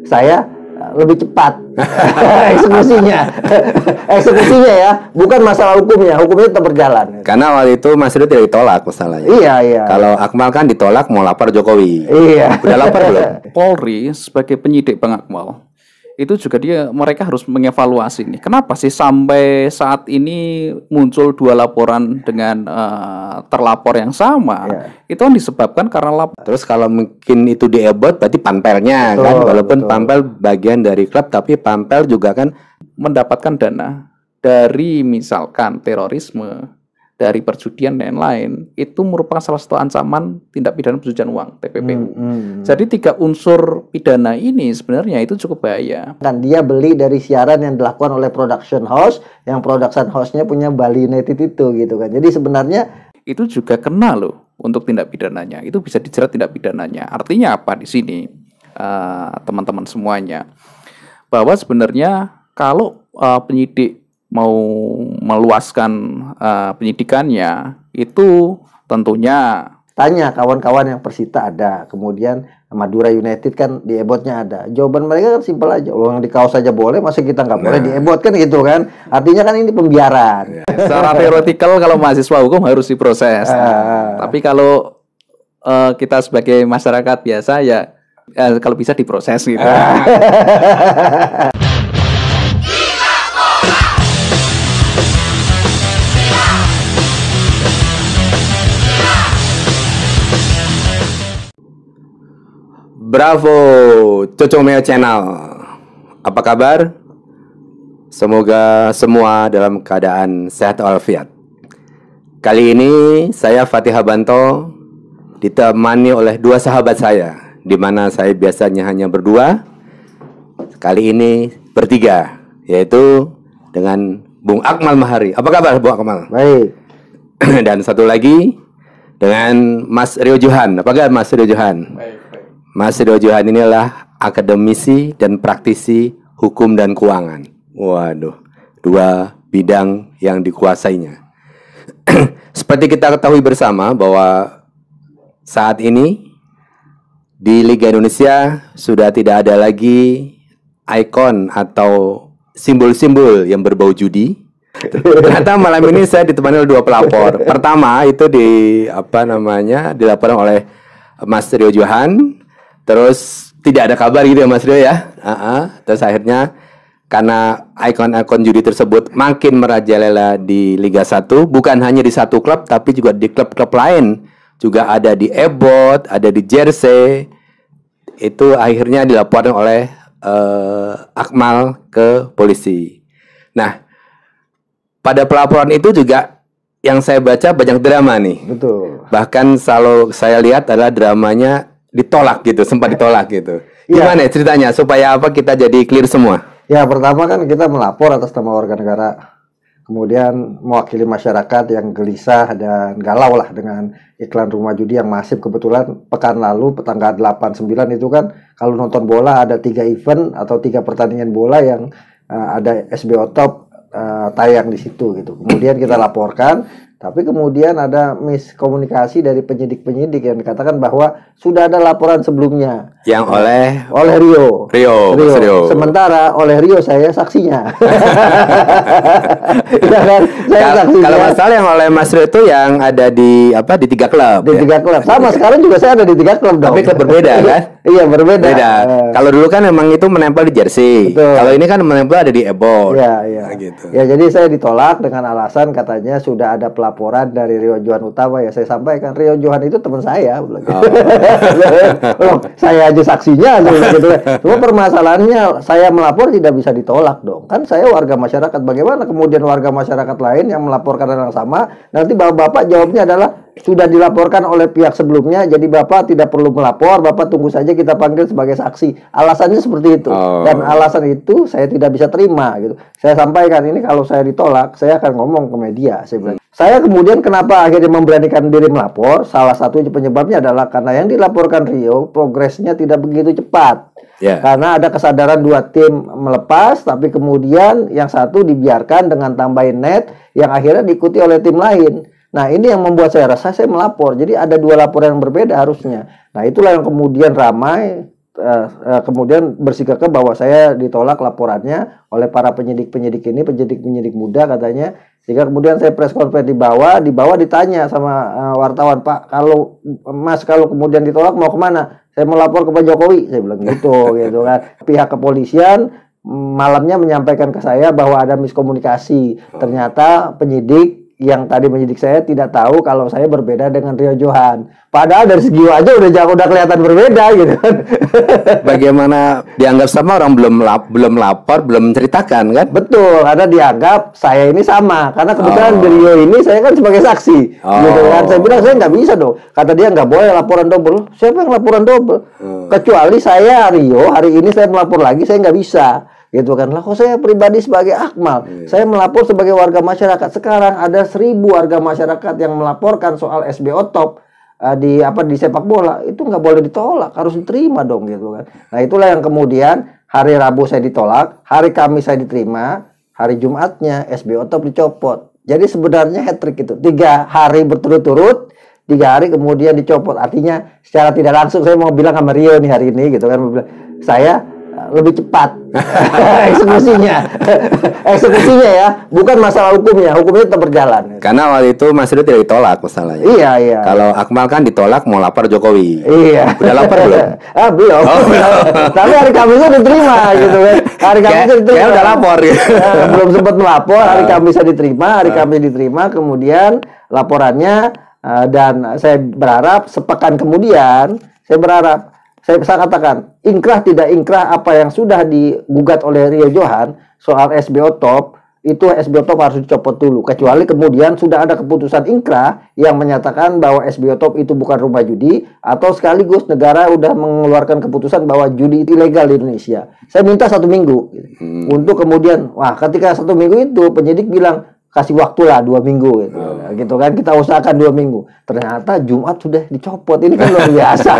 saya lebih cepat eksekusinya ya, bukan masalah hukumnya tetap berjalan. Karena awal itu Mas Rio tidak ditolak masalahnya. Iya. Kalau Akmal kan ditolak mau lapor Jokowi. Iya. Udah lapor belum? Polri sebagai penyidik Bang Akmal, itu juga mereka harus mengevaluasi nih. Kenapa sih sampai saat ini muncul 2 laporan dengan terlapor yang sama? Ya. Itu kan disebabkan karena Terus kalau mungkin itu diebot berarti panpelnya kan, walaupun pampel bagian dari klub, tapi pampel juga kan mendapatkan dana dari misalkan terorisme, dari perjudian dan lain-lain, itu merupakan salah satu ancaman tindak pidana pencucian uang (TPPU). Jadi 3 unsur pidana ini sebenarnya itu cukup bahaya. Kan dia beli dari siaran yang dilakukan oleh production house, yang production house-nya punya Bali United itu gitu kan. Jadi sebenarnya itu juga kena loh untuk tindak pidananya. Itu bisa dijerat tindak pidananya. Artinya apa di sini, teman-teman semuanya? Bahwa sebenarnya kalau penyidik mau meluaskan penyidikannya, itu tentunya tanya kawan-kawan yang Persita ada, kemudian Madura United kan di ebotnya ada. Jawaban mereka kan simpel aja, yang di kaos saja boleh, masa kita nggak boleh di ebot kan gitu kan? Artinya kan ini pembiaran. Secara teoretikal kalau mahasiswa hukum harus diproses. Tapi kalau kita sebagai masyarakat biasa ya kalau bisa diproses gitu. Bravo, Cocomeo Channel. Apa kabar? Semoga semua dalam keadaan sehat walafiat. Kali ini saya Fatih Habanto ditemani oleh 2 sahabat saya, di mana saya biasanya hanya berdua. Kali ini bertiga, yaitu dengan Bung Akmal Mahari. Apa kabar Bung Akmal? Baik. Dan satu lagi dengan Mas Rio Johan. Apa kabar Mas Rio Johan? Baik. Mas Rio Johan ini adalah akademisi dan praktisi hukum dan keuangan. Waduh, 2 bidang yang dikuasainya. Seperti kita ketahui bersama bahwa saat ini di Liga Indonesia sudah tidak ada lagi ikon atau simbol-simbol yang berbau judi. Ternyata malam ini saya ditemani oleh 2 pelapor. Pertama itu dilaporkan oleh Mas Rio Johan. Terus tidak ada kabar gitu ya Mas Rio ya. Terus akhirnya karena ikon-ikon judi tersebut makin merajalela di Liga 1, bukan hanya di satu klub tapi juga di klub-klub lain. Juga ada di Ebot, ada di Jersey. Itu akhirnya dilaporkan oleh Akmal ke polisi. Nah, pada pelaporan itu juga yang saya baca banyak drama nih. Betul. Bahkan kalau saya lihat adalah dramanya ditolak gitu, sempat ditolak gitu. Gimana ya ceritanya supaya kita jadi clear semua? Ya, pertama kan kita melapor atas nama warga negara, kemudian mewakili masyarakat yang gelisah dan galau lah dengan iklan rumah judi yang masif. Kebetulan pekan lalu tanggal 8-9 itu kan kalau nonton bola ada 3 event atau 3 pertandingan bola yang ada SBO Top tayang di situ gitu. Kemudian kita laporkan, tapi kemudian ada miskomunikasi dari penyidik-penyidik yang dikatakan bahwa sudah ada laporan sebelumnya yang oleh Rio. Sementara oleh Rio saya saksinya. Ya kan? Saya saksinya. Kalau masalah yang oleh Mas Rio itu yang ada di 3 klub. Di 3 klub. Sama sekarang juga saya ada di 3 klub dong. Tapi klub berbeda kan? Iya, berbeda. Kalau dulu kan memang itu menempel di jersey. Kalau ini kan menempel ada di Ebot. Iya. Gitu. Ya, jadi saya ditolak dengan alasan katanya sudah ada pelaporan dari Rio Johan Utama. Ya saya sampaikan Rio Johan itu teman saya. Saya aja saksinya gitu. Cuma permasalahannya saya melapor tidak bisa ditolak dong. Kan saya warga masyarakat. Bagaimana kemudian warga masyarakat lain yang melaporkan hal yang sama, nanti bapak jawabnya adalah sudah dilaporkan oleh pihak sebelumnya, jadi bapak tidak perlu melapor, bapak tunggu saja kita panggil sebagai saksi. Alasannya seperti itu. Dan alasan itu saya tidak bisa terima gitu. Saya sampaikan ini kalau saya ditolak, saya akan ngomong ke media. Saya kemudian kenapa akhirnya memberanikan diri melapor? Salah satu penyebabnya adalah karena yang dilaporkan Rio progresnya tidak begitu cepat. Karena ada kesadaran 2 tim melepas, tapi kemudian yang satu dibiarkan dengan tambahin net yang akhirnya diikuti oleh tim lain. Nah, ini yang membuat saya rasa saya melapor. Jadi ada 2 laporan yang berbeda harusnya. Nah, itulah yang kemudian ramai. kemudian bersikeras bahwa saya ditolak laporannya oleh para penyidik-penyidik ini, penyidik-penyidik muda katanya. Sehingga kemudian saya press conference di bawah ditanya sama wartawan, Pak, kalau Mas kalau kemudian ditolak mau kemana? Saya mau lapor ke Pak Jokowi, saya bilang gitu, gitu kan. Pihak kepolisian malamnya menyampaikan ke saya bahwa ada miskomunikasi. Ternyata penyidik yang tadi menyidik saya tidak tahu kalau saya berbeda dengan Rio Johan. Padahal dari segi wajah udah kelihatan berbeda gitu kan. Bagaimana dianggap sama orang belum lapor, belum menceritakan kan? Betul, karena dianggap saya ini sama. Karena kebetulan Rio ini saya kan sebagai saksi. Gitu kan. Saya bilang saya nggak bisa dong. Kata dia nggak boleh laporan double. Siapa yang laporan double? Kecuali saya Rio hari ini saya melapor lagi saya nggak bisa. Gitu kan. Lah kok saya pribadi sebagai Akmal, saya melapor sebagai warga masyarakat. Sekarang ada 1.000 warga masyarakat yang melaporkan soal SBO top di sepak bola, itu nggak boleh ditolak, harus diterima dong gitu kan. Nah itulah yang kemudian hari Rabu saya ditolak, hari Kamis saya diterima, hari Jumatnya SBO top dicopot. Jadi sebenarnya hat-trick itu 3 hari berturut-turut, 3 hari kemudian dicopot. Artinya secara tidak langsung saya mau bilang sama Rio nih hari ini gitu kan, mau bilang saya lebih cepat eksekusinya ya, bukan masalah hukumnya tetap berjalan. Karena waktu itu Mas Rio tidak ditolak masalahnya. Iya. Kalau Akmal kan ditolak mau lapor Jokowi. Iya. Udah lapor belum? Belum. Tapi hari Kamisnya diterima gitu kan. Hari Kamisnya diterima. Udah lapor gitu. Belum sempat melapor, hari Kamisnya diterima, kemudian laporannya dan saya berharap sepekan kemudian saya katakan, ingkrah tidak ingkrah apa yang sudah digugat oleh Rio Johan soal SBO top, itu SBO top harus dicopot dulu. Kecuali kemudian sudah ada keputusan ingkrah yang menyatakan bahwa SBO top itu bukan rumah judi, atau sekaligus negara udah mengeluarkan keputusan bahwa judi itu ilegal di Indonesia. Saya minta 1 minggu untuk kemudian, ketika 1 minggu itu penyidik bilang, kasih waktu lah 2 minggu gitu. Gitu kan, kita usahakan 2 minggu. Ternyata Jumat sudah dicopot. Ini kan luar biasa.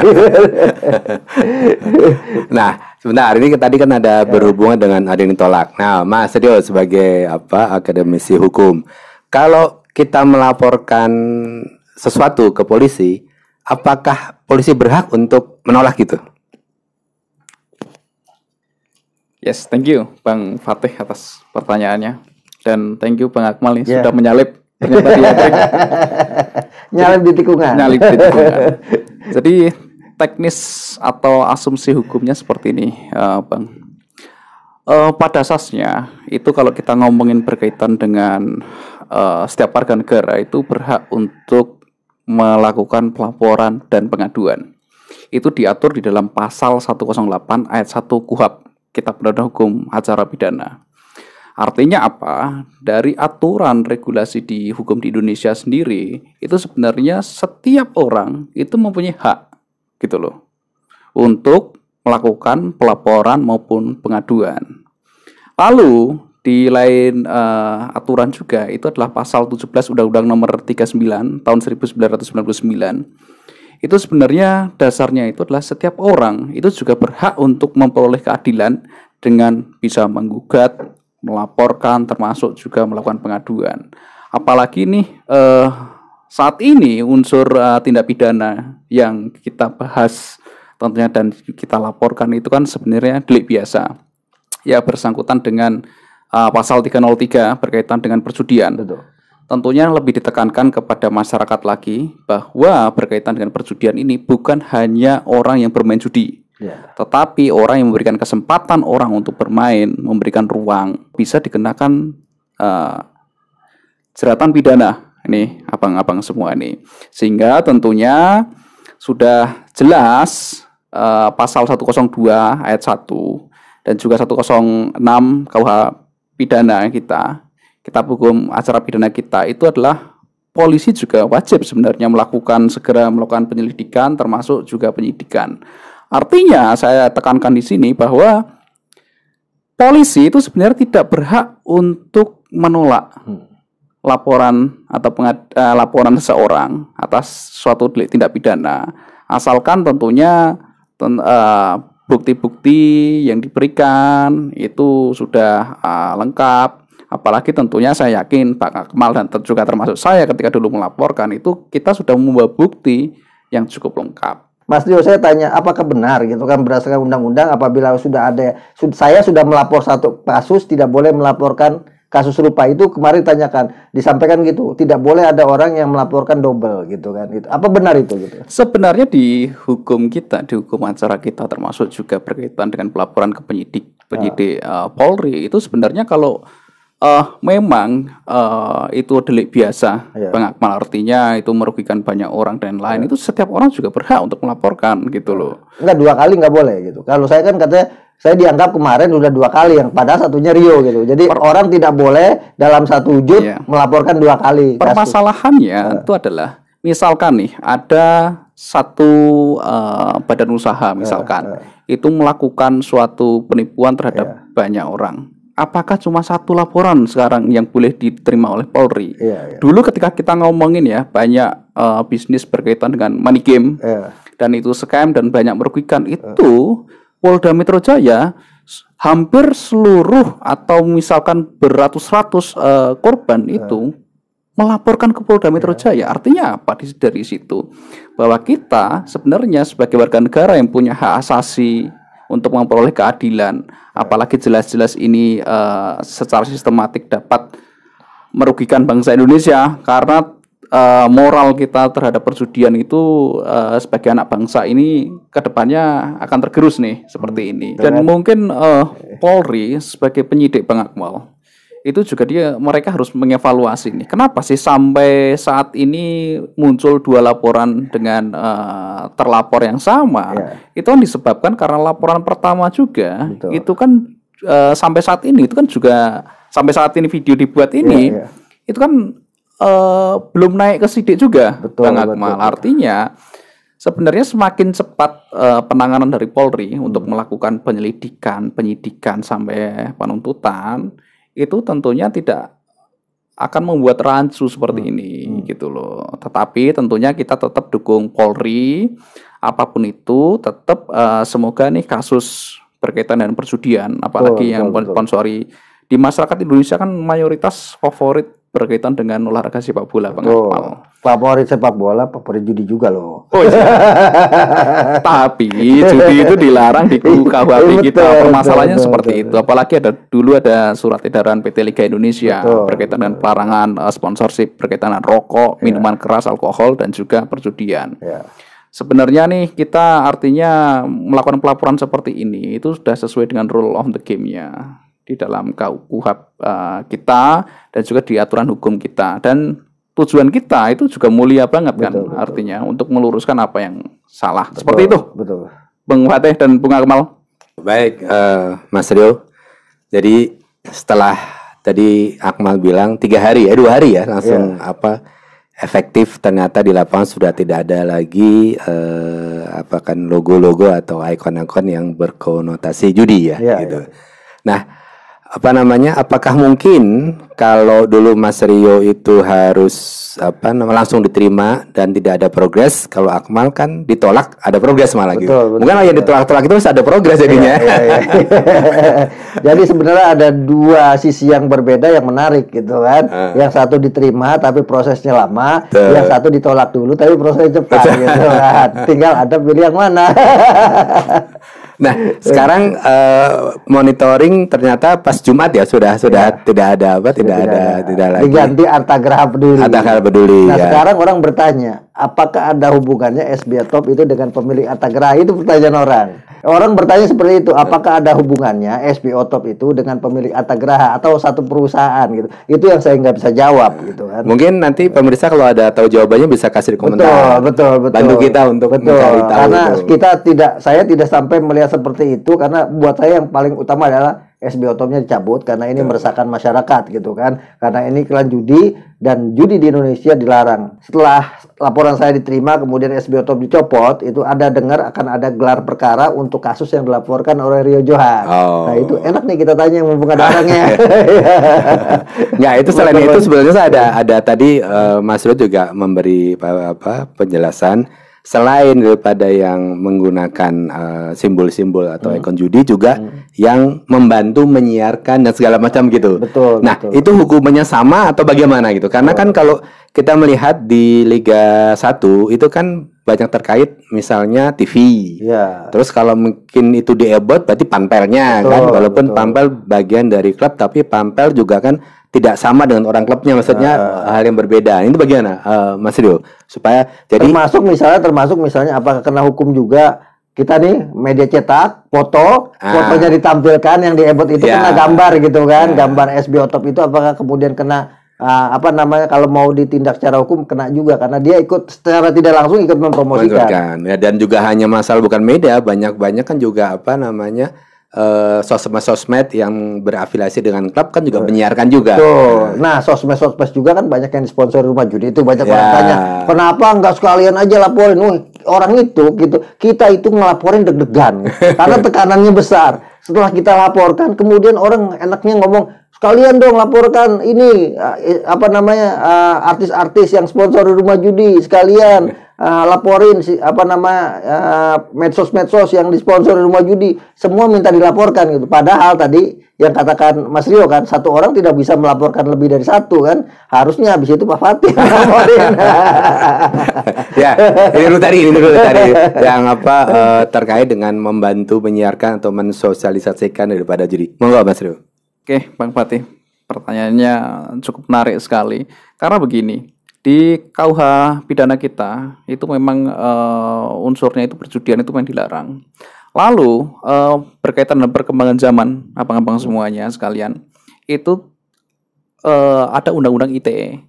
Nah, sebentar, ini tadi kan ada berhubungan dengan ada yang ditolak. Nah, Mas Rio sebagai akademisi hukum, kalau kita melaporkan sesuatu ke polisi, apakah polisi berhak untuk menolak gitu? Yes, thank you Bang Fatih atas pertanyaannya. Dan thank you Bang Akmal nih sudah menyalip ternyata dia nyalip di tikungan. Jadi teknis atau asumsi hukumnya seperti ini, Bang. Pada asasnya itu kalau kita ngomongin berkaitan dengan setiap warga negara itu berhak untuk melakukan pelaporan dan pengaduan. Itu diatur di dalam pasal 108 ayat 1 KUHP, Kitab Undang-Undang Hukum Acara Pidana. Artinya apa? Dari aturan regulasi di hukum di Indonesia sendiri, itu sebenarnya setiap orang itu mempunyai hak, gitu loh, untuk melakukan pelaporan maupun pengaduan. Lalu di lain aturan juga itu adalah pasal 17 Undang-Undang Nomor 39 tahun 1999. Itu sebenarnya dasarnya itu adalah setiap orang itu juga berhak untuk memperoleh keadilan dengan bisa menggugat, melaporkan, termasuk juga melakukan pengaduan. Apalagi nih saat ini unsur tindak pidana yang kita bahas tentunya dan kita laporkan itu kan sebenarnya delik biasa. Ya, bersangkutan dengan pasal 303 berkaitan dengan perjudian. Betul. Tentunya lebih ditekankan kepada masyarakat lagi bahwa berkaitan dengan perjudian ini bukan hanya orang yang bermain judi. Tetapi orang yang memberikan kesempatan orang untuk bermain, memberikan ruang, bisa dikenakan jeratan pidana. Ini abang-abang semua ini. Sehingga tentunya sudah jelas pasal 102 ayat 1 dan juga 106 KUH pidana kita, Kitab Hukum Acara Pidana kita, itu adalah polisi juga wajib sebenarnya segera melakukan penyelidikan termasuk juga penyidikan. Artinya saya tekankan di sini bahwa polisi itu sebenarnya tidak berhak untuk menolak laporan atau laporan seseorang atas suatu delik tindak pidana, asalkan tentunya bukti-bukti yang diberikan itu sudah lengkap. Apalagi tentunya saya yakin Pak Akmal dan juga termasuk saya ketika dulu melaporkan itu kita sudah membawa bukti yang cukup lengkap. Mas Rio, saya tanya apakah benar gitu kan berdasarkan undang-undang apabila saya sudah melapor satu kasus tidak boleh melaporkan kasus serupa. Itu kemarin tanyakan, disampaikan gitu, tidak boleh ada orang yang melaporkan double gitu kan. Itu apa benar itu gitu? Sebenarnya di hukum kita, di hukum acara kita termasuk juga berkaitan dengan pelaporan ke penyidik Polri, itu sebenarnya kalau memang itu delik biasa, Bang Akmal, artinya itu merugikan banyak orang dan lain, itu setiap orang juga berhak untuk melaporkan gitu loh. Enggak, 2 kali nggak boleh gitu. Kalau saya kan katanya saya dianggap kemarin udah 2 kali, yang padahal satunya Rio gitu. Jadi orang tidak boleh dalam satu wujud melaporkan 2 kali. Permasalahannya itu adalah misalkan nih ada satu badan usaha misalkan itu melakukan suatu penipuan terhadap banyak orang. Apakah cuma satu laporan sekarang yang boleh diterima oleh Polri? Dulu ketika kita ngomongin ya banyak bisnis berkaitan dengan money game dan itu scam dan banyak merugikan, itu Polda Metro Jaya hampir seluruh atau misalkan beratus-ratus korban itu melaporkan ke Polda Metro Jaya. Artinya apa dari situ? Bahwa kita sebenarnya sebagai warga negara yang punya hak asasi untuk memperoleh keadilan, apalagi jelas-jelas ini secara sistematik dapat merugikan bangsa Indonesia karena moral kita terhadap perjudian itu sebagai anak bangsa ini kedepannya akan tergerus nih seperti ini. Dan mungkin Polri sebagai penyidik, Bang Akmal, itu juga mereka harus mengevaluasi nih. Kenapa sih sampai saat ini muncul 2 laporan dengan terlapor yang sama? Itu kan disebabkan karena laporan pertama juga itu kan sampai saat ini itu kan juga sampai saat ini video dibuat ini itu kan belum naik ke sidik juga, Bang Akmal. Artinya sebenarnya semakin cepat penanganan dari Polri untuk melakukan penyidikan sampai penuntutan, itu tentunya tidak akan membuat rancu seperti ini gitu loh. Tetapi tentunya kita tetap dukung Polri, apapun itu tetap semoga nih kasus berkaitan dengan perjudian, apalagi yang sponsori di masyarakat Indonesia kan mayoritas favorit berkaitan dengan olahraga sepak bola, Bang Akmal. Favorit sepak bola, favorit judi juga loh. Oh, iya. Tapi judi itu dilarang di KUHP kita. Permasalahannya seperti itu. Apalagi dulu ada surat edaran PT Liga Indonesia berkaitan dengan pelarangan sponsorship berkaitan dengan rokok, minuman keras, alkohol dan juga perjudian. Sebenarnya nih kita artinya melakukan pelaporan seperti ini itu sudah sesuai dengan rule of the game-nya di dalam KUHP kita dan juga di aturan hukum kita, dan tujuan kita itu juga mulia banget kan, artinya untuk meluruskan apa yang salah. Seperti itu. Bang Fatih dan Bung Akmal. Baik, Mas Rio. Jadi setelah tadi Akmal bilang 3 hari 2 hari ya langsung efektif, ternyata di lapangan sudah tidak ada lagi logo-logo atau ikon-ikon yang berkonotasi judi ya gitu. Nah, apakah mungkin kalau dulu Mas Rio itu harus langsung diterima dan tidak ada progres, kalau Akmal kan ditolak ada progres malah gitu. Mungkin yang ditolak-tolak itu harus ada progres jadinya. Jadi sebenarnya ada 2 sisi yang berbeda yang menarik gitu kan. Yang satu diterima tapi prosesnya lama, yang satu ditolak dulu tapi prosesnya cepat gitu kan. Tinggal ada pilih yang mana. Nah, sekarang monitoring ternyata pas Jumat ya sudah tidak ada tidak lagi. Diganti Arta Graha Peduli. Nah, sekarang orang bertanya, apakah ada hubungannya SBO Top itu dengan pemilik Arta Graha? Itu pertanyaan orang. Orang bertanya seperti itu, apakah ada hubungannya SBO Top itu dengan pemilik Arta Graha atau satu perusahaan gitu? Itu yang saya nggak bisa jawab gitu kan. Mungkin nanti pemirsa kalau ada tahu jawabannya bisa kasih di komentar. Betul. Bantu kita untuk mencari tahu. Karena saya tidak sampai melihat seperti itu, karena buat saya yang paling utama adalah SBO Top-nya dicabut karena ini meresahkan masyarakat gitu kan. Karena ini iklan judi dan judi di Indonesia dilarang. Setelah laporan saya diterima kemudian SBO Top dicopot, itu ada dengar akan ada gelar perkara untuk kasus yang dilaporkan oleh Rio Johan. Nah, itu enak nih kita tanya yang mumpung ada orangnya. Nggak, itu selain itu sebenarnya ada tadi Mas Rio juga memberi penjelasan. Selain daripada yang menggunakan simbol-simbol atau ikon judi, juga yang membantu menyiarkan dan segala macam gitu. Itu hukumannya sama atau bagaimana gitu? Karena kan kalau kita melihat di Liga 1 itu kan banyak terkait misalnya TV. Ya. Terus kalau mungkin itu di-ebot berarti pampelnya Betul, kan, walaupun betul. pampel bagian dari klub, tapi pampel juga kan tidak sama dengan orang klubnya, maksudnya hal yang berbeda. Itu bagaimana, Mas Rio? Supaya jadi termasuk misalnya apakah kena hukum juga kita nih media cetak fotonya ditampilkan yang di-ebot itu Ya. kena gambar gitu kan, Ya. gambar SBO Top itu apakah kemudian kena apa namanya kalau mau ditindak secara hukum kena juga karena dia ikut secara tidak langsung ikut mempromosikan. menunjukkan ya, dan juga hanya masalah bukan media, banyak kan juga apa namanya sosmed yang berafiliasi dengan klub kan juga menyiarkan juga. Tuh. Nah, sosmed juga kan banyak yang disponsori rumah judi itu banyak orang tanya, kenapa nggak sekalian aja laporin? Orang itu gitu, kita itu ngelaporin deg-degan karena tekanannya besar. Setelah kita laporkan, kemudian orang enaknya ngomong sekalian dong laporkan ini apa namanya artis-artis yang sponsori rumah judi sekalian laporin apa namanya medsos yang disponsori rumah judi semua minta dilaporkan gitu. Padahal tadi yang katakan Mas Rio kan satu orang tidak bisa melaporkan lebih dari satu kan, harusnya habis itu Pak Fatih laporin. Ya, ini dulu tadi yang apa terkait dengan membantu menyiarkan atau mensosialisasikan daripada judi. Monggo Mas Rio. Oke, Bang Fatih, pertanyaannya cukup menarik sekali. Karena begini, di KUH pidana kita itu memang unsurnya itu perjudian itu memang dilarang. Lalu berkaitan dengan perkembangan zaman, abang-abang semuanya sekalian, itu ada undang-undang ITE.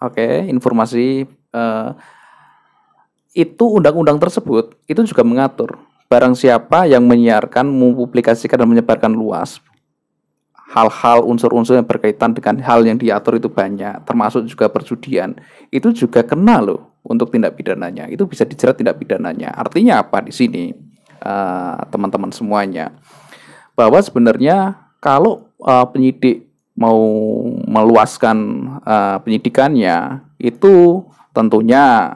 Oke, informasi itu undang-undang tersebut itu juga mengatur barang siapa yang menyiarkan, mempublikasikan dan menyebarkan luas hal-hal unsur-unsur yang berkaitan dengan hal yang diatur itu banyak, termasuk juga perjudian, itu juga kena loh untuk tindak pidananya. Itu bisa dijerat tindak pidananya. Artinya apa di sini, teman-teman semuanya, bahwa sebenarnya kalau penyidik mau meluaskan penyidikannya, itu tentunya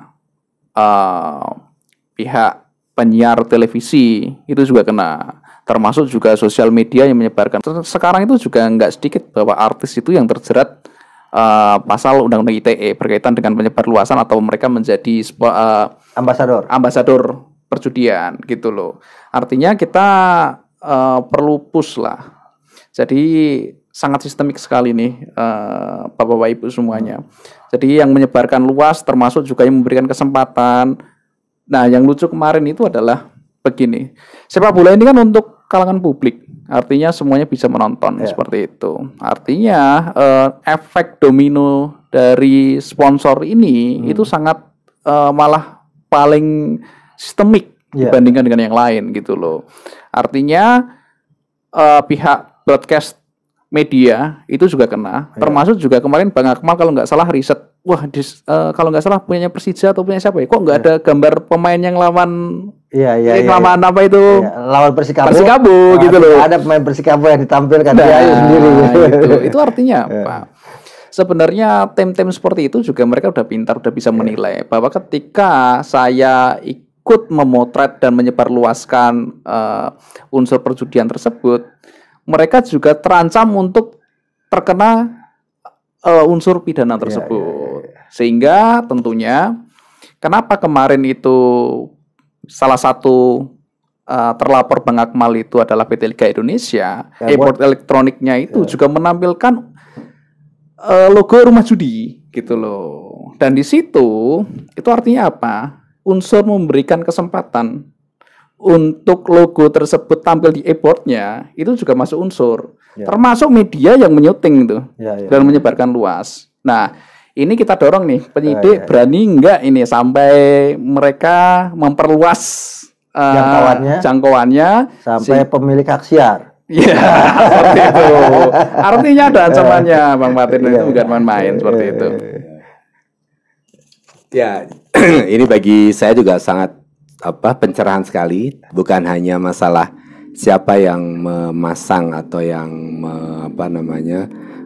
pihak penyiar televisi itu juga kena. Termasuk juga sosial media yang menyebarkan. Sekarang itu juga nggak sedikit bahwa artis itu yang terjerat pasal Undang-Undang ITE berkaitan dengan penyebarluasan atau mereka menjadi ambasador perjudian gitu loh. Artinya kita perlu push lah. Jadi sangat sistemik sekali nih Bapak-Bapak Ibu semuanya. Jadi yang menyebarkan luas termasuk juga yang memberikan kesempatan. Nah, yang lucu kemarin itu adalah begini, sepak bola ini kan untuk kalangan publik, artinya semuanya bisa menonton seperti itu. Artinya efek domino dari sponsor ini itu sangat malah paling sistemik dibandingkan dengan yang lain gitu loh. Artinya pihak broadcast media itu juga kena, termasuk juga kemarin Bang Akmal kalau nggak salah riset. Wah, kalau nggak salah punya Persija atau punya siapa ya? Kok nggak ada gambar pemain yang lawan lawan apa itu? Lawan Persikabo gitu loh. Ada pemain Persikabo yang ditampilkan dia sendiri. Gitu. Itu artinya apa? Sebenarnya tim-tim seperti itu juga mereka udah pintar, udah bisa menilai bahwa ketika saya ikut memotret dan menyebarluaskan unsur perjudian tersebut, mereka juga terancam untuk terkena unsur pidana tersebut. Sehingga tentunya kenapa kemarin itu salah satu terlapor Bang Akmal itu adalah PT Liga Indonesia, e-board elektroniknya itu juga menampilkan logo rumah judi gitu loh. Dan di situ itu artinya apa? Unsur memberikan kesempatan untuk logo tersebut tampil di e-boardnya itu juga masuk unsur. Termasuk media yang menyuting itu dan menyebarkan luas. Nah, ini kita dorong nih penyidik berani enggak ini sampai mereka memperluas jangkauannya sampai pemilik hak siar. Iya, seperti itu. Artinya ada ancamannya, Bang Martin, itu bukan main-main seperti itu. Ya, ini bagi saya juga sangat pencerahan sekali, bukan hanya masalah siapa yang memasang atau yang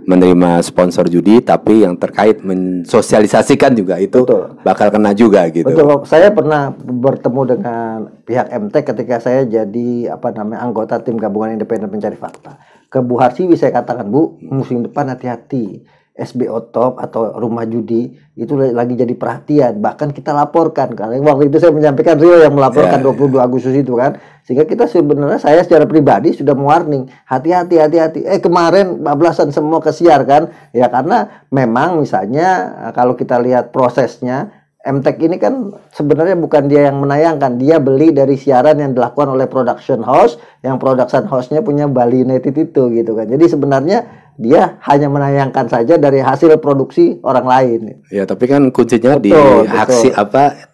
menerima sponsor judi, tapi yang terkait mensosialisasikan juga itu bakal kena juga gitu. Betul. Saya pernah bertemu dengan pihak MT ketika saya jadi anggota tim gabungan independen pencari fakta. Ke Bu Harsiwi saya katakan, Bu, musim depan hati-hati. SBO Top atau rumah judi itu lagi jadi perhatian, bahkan kita laporkan karena waktu itu saya menyampaikan Rio yang melaporkan 22 Agustus itu kan, sehingga kita sebenarnya saya secara pribadi sudah mewarning hati-hati kemarin bablasan semua kesiar kan ya, karena memang misalnya kalau kita lihat prosesnya MTech ini kan sebenarnya bukan dia yang menayangkan, dia beli dari siaran yang dilakukan oleh production house, yang production house-nya punya Bali United itu gitu kan. Jadi sebenarnya dia hanya menayangkan saja dari hasil produksi orang lain. Ya, tapi kan kuncinya di Betul.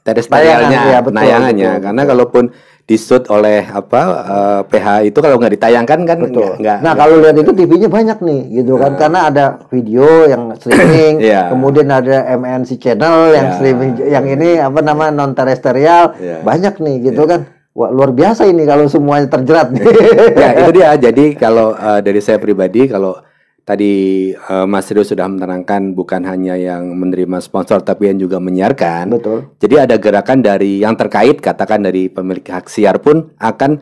terestrialnya, ya, penayangannya. Karena kalaupun disut oleh PH itu kalau nggak ditayangkan kan nggak. Nah, kalau lihat itu TV-nya banyak nih gitu kan, karena ada video yang streaming, kemudian ada MNC channel yang streaming, yang ini non terestrial, banyak nih gitu kan. Wah, luar biasa ini kalau semuanya terjerat nih. Ya, itu dia. Jadi kalau dari saya pribadi, kalau tadi Mas Rio sudah menerangkan bukan hanya yang menerima sponsor tapi yang juga menyiarkan. Betul. Jadi ada gerakan dari yang terkait, katakan dari pemilik hak siar pun akan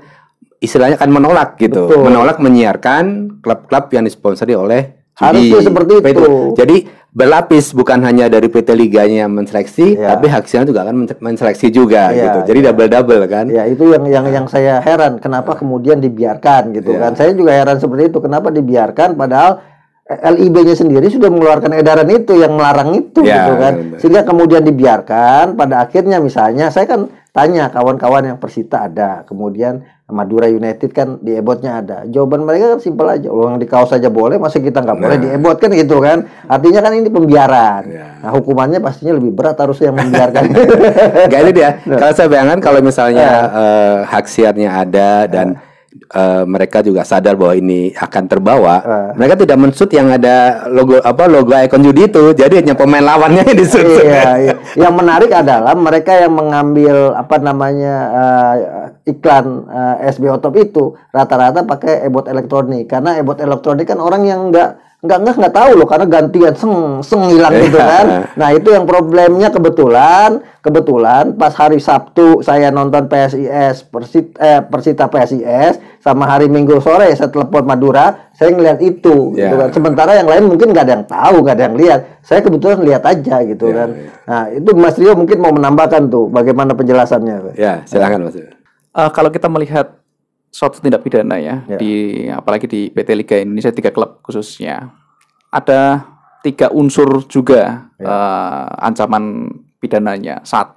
istilahnya akan menolak gitu. Betul. Menolak menyiarkan klub-klub yang disponsori oleh judi. Harusnya seperti itu. Jadi berlapis, bukan hanya dari PT Liganya yang menseleksi, tapi hak siar juga akan menseleksi juga gitu. Jadi double-double kan. Ya, itu yang saya heran kenapa kemudian dibiarkan gitu kan. Saya juga heran seperti itu, kenapa dibiarkan padahal LIB-nya sendiri sudah mengeluarkan edaran itu yang melarang itu gitu kan. Sehingga kemudian dibiarkan, pada akhirnya misalnya saya kan tanya kawan-kawan yang Persita ada, kemudian Madura United kan di EBOT-nya ada. Jawaban mereka kan simpel aja, yang di kaos saja boleh, masa kita nggak boleh di EBOT kan gitu kan. Artinya kan ini pembiaran. Nah, hukumannya pastinya lebih berat harusnya yang membiarkan. Gak itu dia. Kalau saya bayangkan kalau misalnya hak siarnya ada dan mereka juga sadar bahwa ini akan terbawa, mereka tidak mensut yang ada logo ikon judi itu, jadi hanya pemain lawannya yang disut. Iya. Yang menarik adalah mereka yang mengambil iklan SBO Top itu rata-rata pakai EBOT elektronik, karena EBOT elektronik kan orang yang nggak tahu loh, karena gantian seng hilang gitu kan. Nah, itu yang problemnya. Kebetulan pas hari Sabtu saya nonton Persita PSIS, sama hari Minggu sore saya telepon Madura, saya ngeliat itu gitu kan. Sementara yang lain mungkin nggak ada yang tahu, nggak ada yang lihat, saya kebetulan lihat aja gitu kan. Nah, itu Mas Rio mungkin mau menambahkan tuh bagaimana penjelasannya. Ya, silakan Mas Rio. Kalau kita melihat suatu tindak pidana apalagi di PT Liga Indonesia 3 klub khususnya, ada 3 unsur juga ancaman pidananya. 1,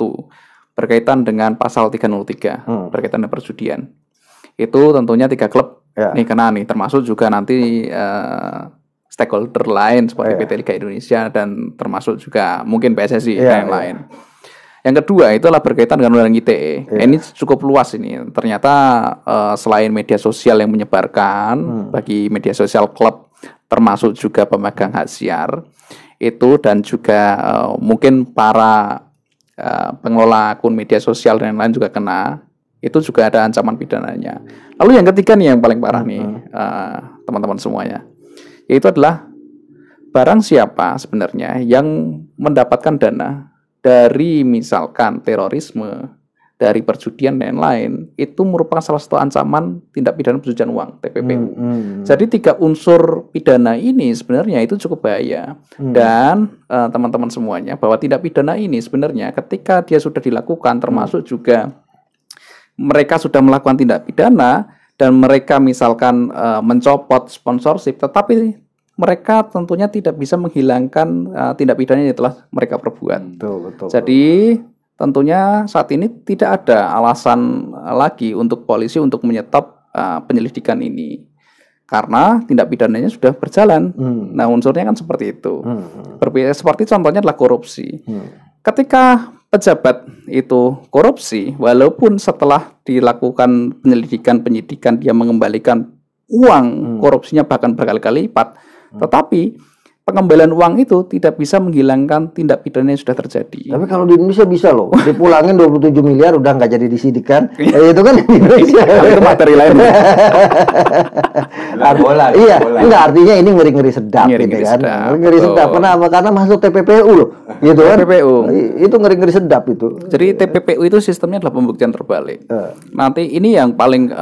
berkaitan dengan pasal 303 berkaitan dengan perjudian. Itu tentunya 3 klub nih kena nih, termasuk juga nanti stakeholder lain seperti PT Liga Indonesia dan termasuk juga mungkin PSSI dan yang lain. Yang kedua itu adalah berkaitan dengan undang-undang ITE. Ini cukup luas ini. Ternyata selain media sosial yang menyebarkan, bagi media sosial klub termasuk juga pemegang hak siar itu, dan juga mungkin para pengelola akun media sosial dan lain juga kena. Itu juga ada ancaman pidananya. Lalu yang ketiga nih yang paling parah nih teman-teman semuanya, yaitu adalah barang siapa sebenarnya yang mendapatkan dana dari misalkan terorisme, dari perjudian dan lain, itu merupakan salah satu ancaman tindak pidana pencucian uang, TPPU. Jadi 3 unsur pidana ini sebenarnya itu cukup bahaya. Dan teman-teman semuanya, bahwa tindak pidana ini sebenarnya ketika dia sudah dilakukan, termasuk juga mereka sudah melakukan tindak pidana dan mereka misalkan mencopot sponsorship, tetapi mereka tentunya tidak bisa menghilangkan tindak pidana yang telah mereka perbuat. Betul. Jadi tentunya saat ini tidak ada alasan lagi untuk polisi untuk menyetop penyelidikan ini, karena tindak pidananya sudah berjalan. Nah, unsurnya kan seperti itu. Seperti contohnya adalah korupsi. Ketika pejabat itu korupsi, walaupun setelah dilakukan penyidikan dia mengembalikan uang korupsinya bahkan berkali-kali lipat, tetapi pengembalian uang itu tidak bisa menghilangkan tindak pidana yang sudah terjadi. Tapi kalau di Indonesia bisa loh, dipulangin 27 miliar udah nggak jadi disidik kan? Itu kan di Indonesia. Itu materi lain. Iya, enggak, artinya ini ngeri-ngeri sedap gitu kan. Ngeri sedap. Kenapa? Karena masuk TPPU loh, gitu kan? TPPU. Itu ngeri-ngeri sedap itu. Jadi TPPU itu sistemnya adalah pembuktian terbalik. Nanti ini yang paling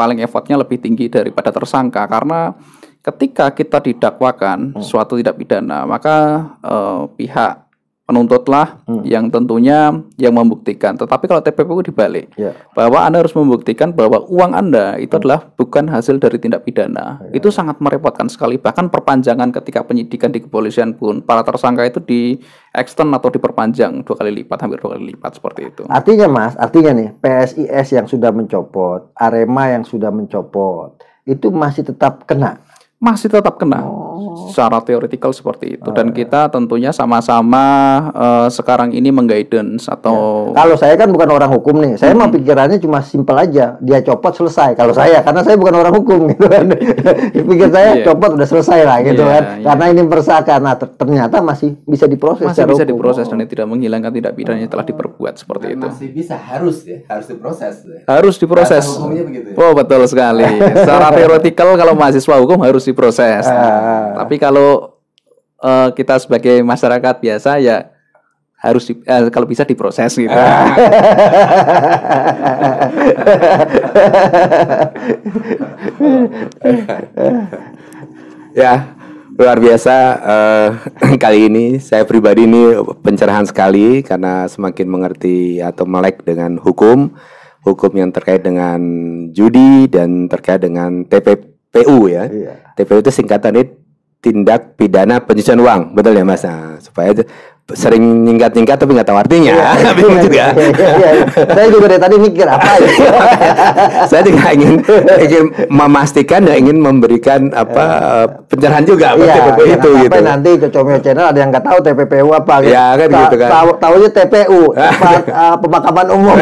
paling effortnya lebih tinggi daripada tersangka, karena ketika kita didakwakan suatu tindak pidana, maka pihak penuntutlah yang tentunya yang membuktikan. Tetapi kalau TPPU dibalik, bahwa Anda harus membuktikan bahwa uang Anda itu adalah bukan hasil dari tindak pidana. Itu sangat merepotkan sekali. Bahkan perpanjangan ketika penyidikan di kepolisian pun, para tersangka itu di extend atau diperpanjang 2 kali lipat, hampir 2 kali lipat seperti itu. Artinya Mas, nih PSIS yang sudah mencopot, Arema yang sudah mencopot, itu masih tetap kena? Masih tetap kena secara teoretikal seperti itu. Dan kita tentunya sama-sama sekarang ini mengguidance atau Kalau saya kan bukan orang hukum nih, saya mah pikirannya cuma simpel aja, dia copot selesai. Kalau saya, karena saya bukan orang hukum gitu kan, pikir saya copot udah selesai lah gitu kan, karena ini persaka. Nah ternyata masih bisa diproses. Masih bisa diproses dan tidak menghilangkan tindak pidana yang telah diperbuat seperti itu. Masih bisa, harus diproses. Harus diproses. Bahasa hukumnya begitu ya? Oh betul sekali. Secara teoretikal kalau mahasiswa hukum harus diproses. Tapi kalau kita sebagai masyarakat biasa ya harus kalau bisa diproses gitu. Ya, luar biasa. Kali ini saya pribadi ini pencerahan sekali karena semakin mengerti atau melek dengan hukum yang terkait dengan judi dan terkait dengan TPPU ya. TPPU itu singkatannya tindak pidana pencucian uang, betul ya Mas? Nah, supaya sering nyingkat-nyingkat tapi nggak tahu artinya. Bingung juga. Saya juga dari tadi mikir apa ya. Saya juga ingin memastikan dan ingin memberikan pencerahan juga TPPU itu gitu. Sampai nanti ke Comeo Channel ada yang nggak tahu TPPU apa gitu. Ya kan gitu kan. Tahunya TPU, pemakaman umum.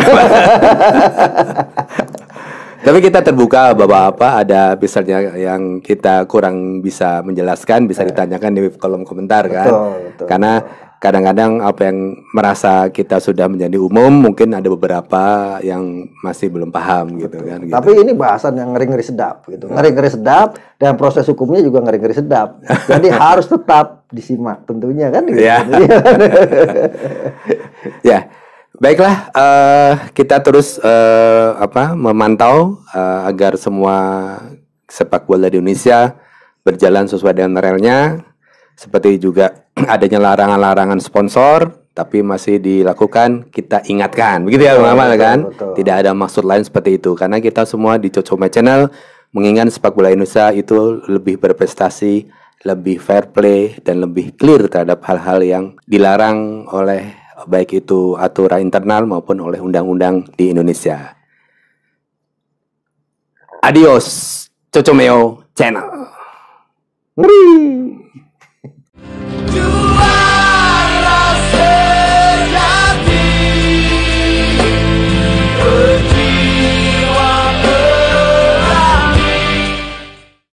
Tapi kita terbuka bahwa ada misalnya yang kita kurang bisa menjelaskan bisa ditanyakan di kolom komentar kan. Betul. Karena kadang-kadang apa yang merasa kita sudah menjadi umum mungkin ada beberapa yang masih belum paham gitu kan. Gitu. Tapi ini bahasan yang ngeri-ngeri sedap gitu. Ngeri-ngeri sedap dan proses hukumnya juga ngeri-ngeri sedap. Jadi harus tetap disimak tentunya kan gitu. Ya. Ya. Baiklah, kita terus memantau agar semua sepak bola di Indonesia berjalan sesuai dengan relnya. Seperti juga adanya larangan-larangan sponsor, tapi masih dilakukan, kita ingatkan. Begitu ya, Bang Amal kan? Betul. Tidak ada maksud lain seperti itu. Karena kita semua di Comeo Channel mengingat sepak bola Indonesia itu lebih berprestasi, lebih fair play, dan lebih clear terhadap hal-hal yang dilarang oleh baik itu aturan internal maupun oleh undang-undang di Indonesia. Adios, Comeo Channel. Ngeri.